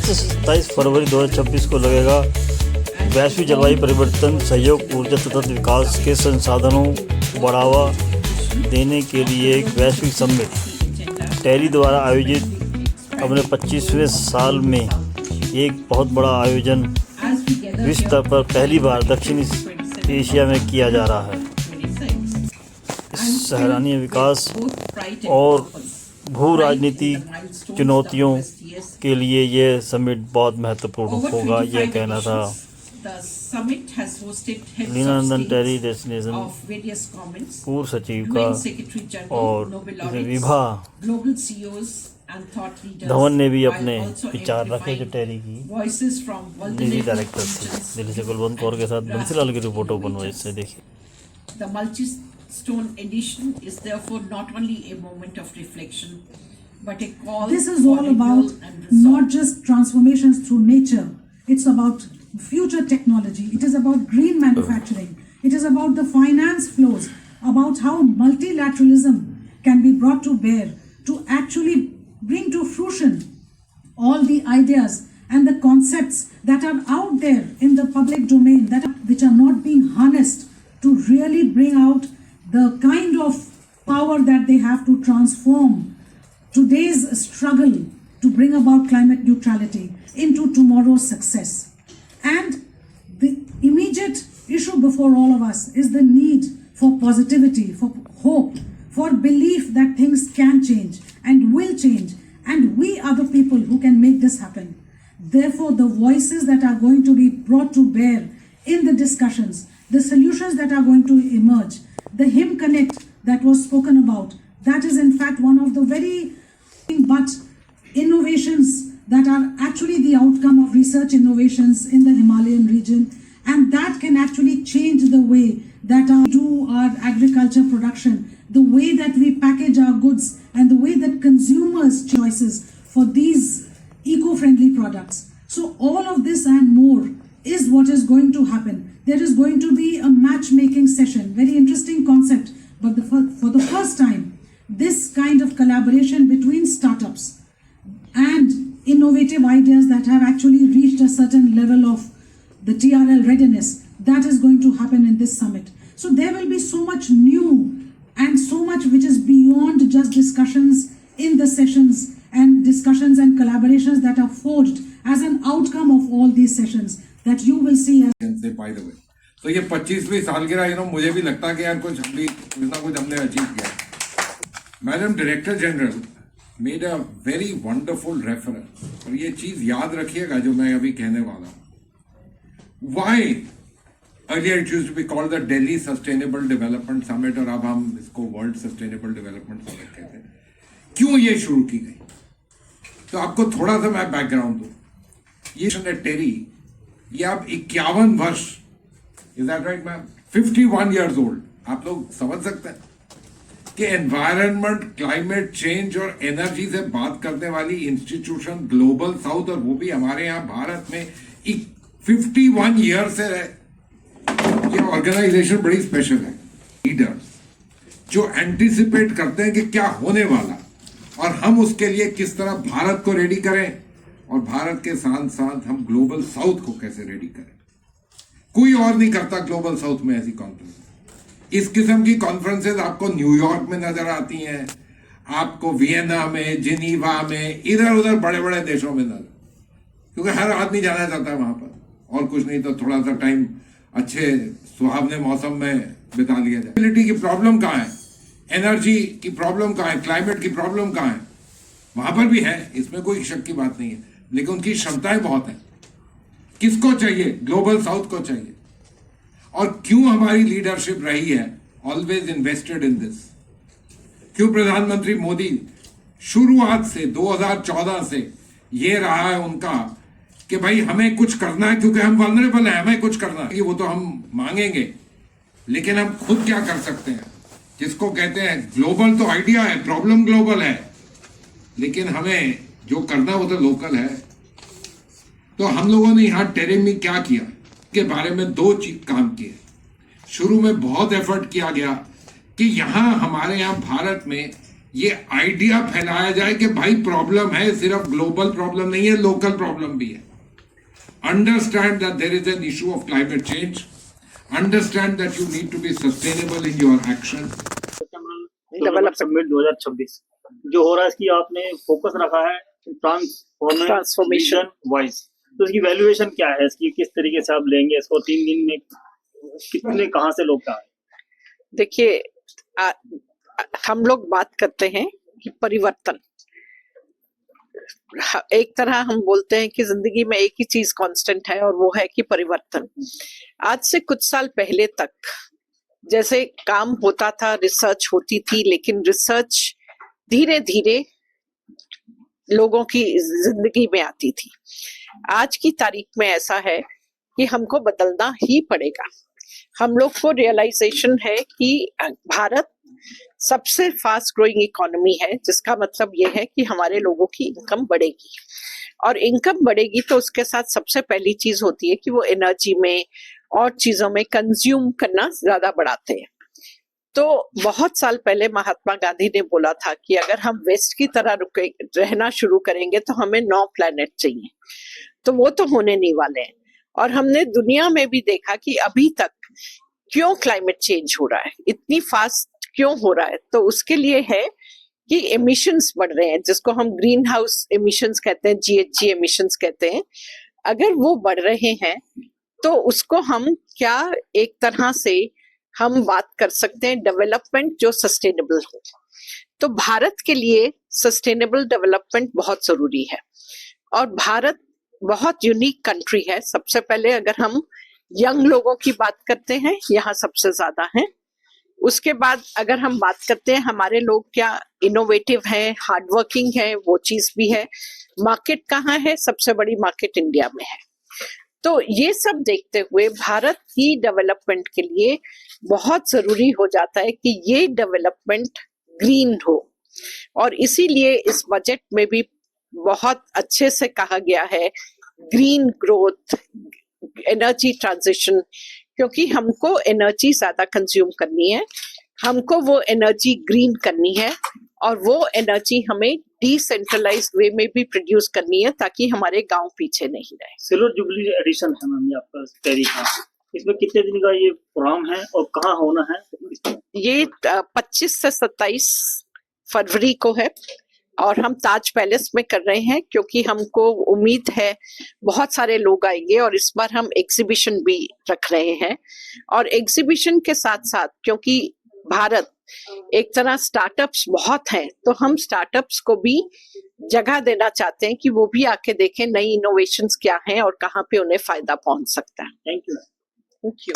22 से 27 फरवरी 2026 को लगेगा वैश्विक जलवायु परिवर्तन सहयोग, ऊर्जा सतत विकास के संसाधनों को बढ़ावा देने के लिए एक वैश्विक सम्मेलन टेरी द्वारा आयोजित अपने 25वें साल में एक बहुत बड़ा आयोजन विश्व स्तर पर पहली बार दक्षिण एशिया में किया जा रहा है। सराहनीय विकास और भू राजनीतिक चुनौतियों के लिए यह समिट बहुत महत्वपूर्ण होगा, यह कहना था लीना नंदन टेरी डेस्टिनेशन पूर्व सचिव का। और विभा धवन ने भी अपने विचार रखे, जो टेरी की निजी डायरेक्टर थी। दिल्ली से कुलवंत कौर के साथ बंसीलाल की रिपोर्ट ओपन वॉइस से देखिए। The multi-stone edition is therefore not only a moment of reflection, but a call. This is all about not just transformations through nature. It's about future technology. It is about green manufacturing. It is about the finance flows, about how multilateralism can be brought to bear to actually bring to fruition all the ideas and the concepts that are out there in the public domain, which are not being harnessed to really bring out the kind of power that they have to transform today's struggle to bring about climate neutrality into tomorrow's success. And the immediate issue before all of us is the need for positivity, for hope, for belief that things can change and will change, and we are the people who can make this happen. Therefore, the voices that are going to be brought to bear in the discussions, the solutions that are going to emerge, the Him Connect that was spoken about, that is in fact one of the very but innovations that are actually the outcome of research innovations in the Himalayan region, and that can actually change the way that we do our agriculture production, the way that we package our goods, and the way that consumers' choices for these eco-friendly products. So all of this and more is what is going to happen. There is going to be a matchmaking session, very interesting concept, but for the first time, this kind of collaboration between startups and innovative ideas that have actually reached a certain level of the TRL readiness, that is going to happen in this summit. So there will be so much new and so much which is beyond just discussions in the sessions and discussions and collaborations that are forged as an outcome of all these sessions that you will see. By the way, तो ये 25वीं सालगिरह मुझे भी लगता है कि यार कुछ ना कुछ हमने अचीव किया। Madam director general made a very wonderful reference, और ये चीज याद रखिएगा जो मैं अभी कहने वाला हूं। Why earlier it used to be called the Delhi sustainable development summit, और अब हम इसको वर्ल्ड सस्टेनेबल डेवलपमेंट समिट कहते हैं। क्यों ये शुरू की गई, तो आपको थोड़ा सा मैं बैकग्राउंड दूं। ये टेरी, ये अब 51 वर्ष, is that right ma'am, 51 years old. आप लोग समझ सकते हैं कि एनवायरनमेंट, क्लाइमेट चेंज और एनर्जी से बात करने वाली इंस्टीट्यूशन ग्लोबल साउथ, और वो भी हमारे यहाँ भारत में 51 ईयर से रहे। ये ऑर्गेनाइजेशन बड़ी स्पेशल है। लीडर्स जो एंटिसिपेट करते हैं कि क्या होने वाला, और हम उसके लिए किस तरह भारत को रेडी करें, और भारत के साथ साथ हम ग्लोबल साउथ को कैसे रेडी करें। कोई और नहीं करता ग्लोबल साउथ में ऐसी कॉन्फ्रेंस। इस किस्म की कॉन्फ्रेंसेज आपको न्यूयॉर्क में नजर आती हैं, आपको वियना में, जिनीवा में, इधर उधर बड़े बड़े देशों में नजर, क्योंकि हर आदमी जाना चाहता है वहां पर, और कुछ नहीं तो थोड़ा सा टाइम अच्छे सुहावने मौसम में बिता लिया जाए। मोबिलिटी की प्रॉब्लम कहाँ है, एनर्जी की प्रॉब्लम कहाँ है, क्लाइमेट की प्रॉब्लम कहाँ है, वहां पर भी है, इसमें कोई शक की बात नहीं है, लेकिन उनकी क्षमताएं बहुत हैं। किसको चाहिए, ग्लोबल साउथ को चाहिए। और क्यों हमारी लीडरशिप रही है ऑलवेज इन्वेस्टेड इन दिस, क्यों प्रधानमंत्री मोदी शुरुआत से 2014 से ये रहा है उनका कि भाई हमें कुछ करना है, क्योंकि हम वल्नरेबल हैं, हमें कुछ करना है। वो तो हम मांगेंगे, लेकिन हम खुद क्या कर सकते हैं, जिसको कहते हैं ग्लोबल तो आइडिया है, प्रॉब्लम ग्लोबल है, लेकिन हमें जो करना वो तो लोकल है। तो हम लोगों ने यहाँ टेरी में क्या किया के बारे में 2 चीज काम किए। शुरू में बहुत एफर्ट किया गया कि यहाँ हमारे यहाँ भारत में ये आइडिया फैलाया जाए कि भाई प्रॉब्लम है, सिर्फ ग्लोबल प्रॉब्लम नहीं है, लोकल प्रॉब्लम भी है. Understand that there is an issue of climate change. Understand that you need to be sustainable in your action. Development summit 2026 जो हो रहा है, इसकी आपने फोकस रखा है ट्रांसफॉर्मेशन वाइज, तो इसकी वैल्यूएशन क्या है, इसकी किस तरीके से आप लेंगे इसको, 3 दिन में कितने कहाँ से लोग आए? देखिए, हम लोग बात करते हैं कि परिवर्तन, एक तरह हम बोलते हैं कि जिंदगी में एक ही चीज कांस्टेंट है और वो है कि परिवर्तन. आज से कुछ साल पहले तक जैसे काम होता था, रिसर्च होती थी, लेकिन रिसर्च धीरे धीरे लोगों की जिंदगी में आती थी. आज की तारीख में ऐसा है कि हमको बदलना ही पड़ेगा. हम लोग को रियलाइजेशन है कि भारत सबसे फास्ट ग्रोइंग इकोनॉमी है, जिसका मतलब ये है कि हमारे लोगों की इनकम बढ़ेगी, और इनकम बढ़ेगी तो उसके साथ सबसे पहली चीज होती है कि वो एनर्जी में और चीजों में कंज्यूम करना ज्यादा बढ़ाते हैं. तो बहुत साल पहले महात्मा गांधी ने बोला था कि अगर हम वेस्ट की तरह रहना शुरू करेंगे तो हमें 9 प्लैनेट चाहिए. तो वो तो होने नहीं वाले हैं. और हमने दुनिया में भी देखा कि अभी तक क्यों क्लाइमेट चेंज हो रहा है, इतनी फास्ट क्यों हो रहा है. तो उसके लिए है कि एमिशंस बढ़ रहे हैं, जिसको हम ग्रीन हाउस एमिशंस कहते हैं, GHG एमिशंस कहते हैं. अगर वो बढ़ रहे हैं तो उसको हम क्या एक तरह से हम बात कर सकते हैं डेवलपमेंट जो सस्टेनेबल हो. तो भारत के लिए सस्टेनेबल डेवलपमेंट बहुत जरूरी है, और भारत बहुत यूनिक कंट्री है. सबसे पहले अगर हम यंग लोगों की बात करते हैं, यहाँ सबसे ज्यादा है. उसके बाद अगर हम बात करते हैं हमारे लोग क्या इनोवेटिव हैं, हार्डवर्किंग है, वो चीज भी है. मार्केट कहाँ है? सबसे बड़ी मार्केट इंडिया में है. तो ये सब देखते हुए भारत की डेवलपमेंट के लिए बहुत जरूरी हो जाता है कि ये डेवलपमेंट ग्रीन हो, और इसीलिए इस बजट में भी बहुत अच्छे से कहा गया है ग्रीन ग्रोथ, एनर्जी ट्रांजिशन, क्योंकि हमको एनर्जी ज्यादा कंज्यूम करनी है, हमको वो एनर्जी ग्रीन करनी है, और वो एनर्जी हमें डिसेंट्रलाइज्ड वे में भी प्रोड्यूस करनी है ताकि हमारे गांव पीछे नहीं रहे. सिल्वर जुबली एडिशन है मैम ये आपका पेरिस का, इसमें कितने दिन का ये प्रोग्राम है और कहाँ होना है? ये 25 से 27 फरवरी को है, और हम ताज पैलेस में कर रहे हैं क्योंकि हमको उम्मीद है बहुत सारे लोग आएंगे. और इस बार हम एग्जीबिशन भी रख रहे हैं, और एग्जीबिशन के साथ साथ क्योंकि भारत एक तरह स्टार्टअप्स बहुत हैं, तो हम स्टार्टअप्स को भी जगह देना चाहते हैं कि वो भी आके देखें नई इनोवेशंस क्या हैं और कहाँ पे उन्हें फायदा पहुंच सकता है. Thank you. Thank you.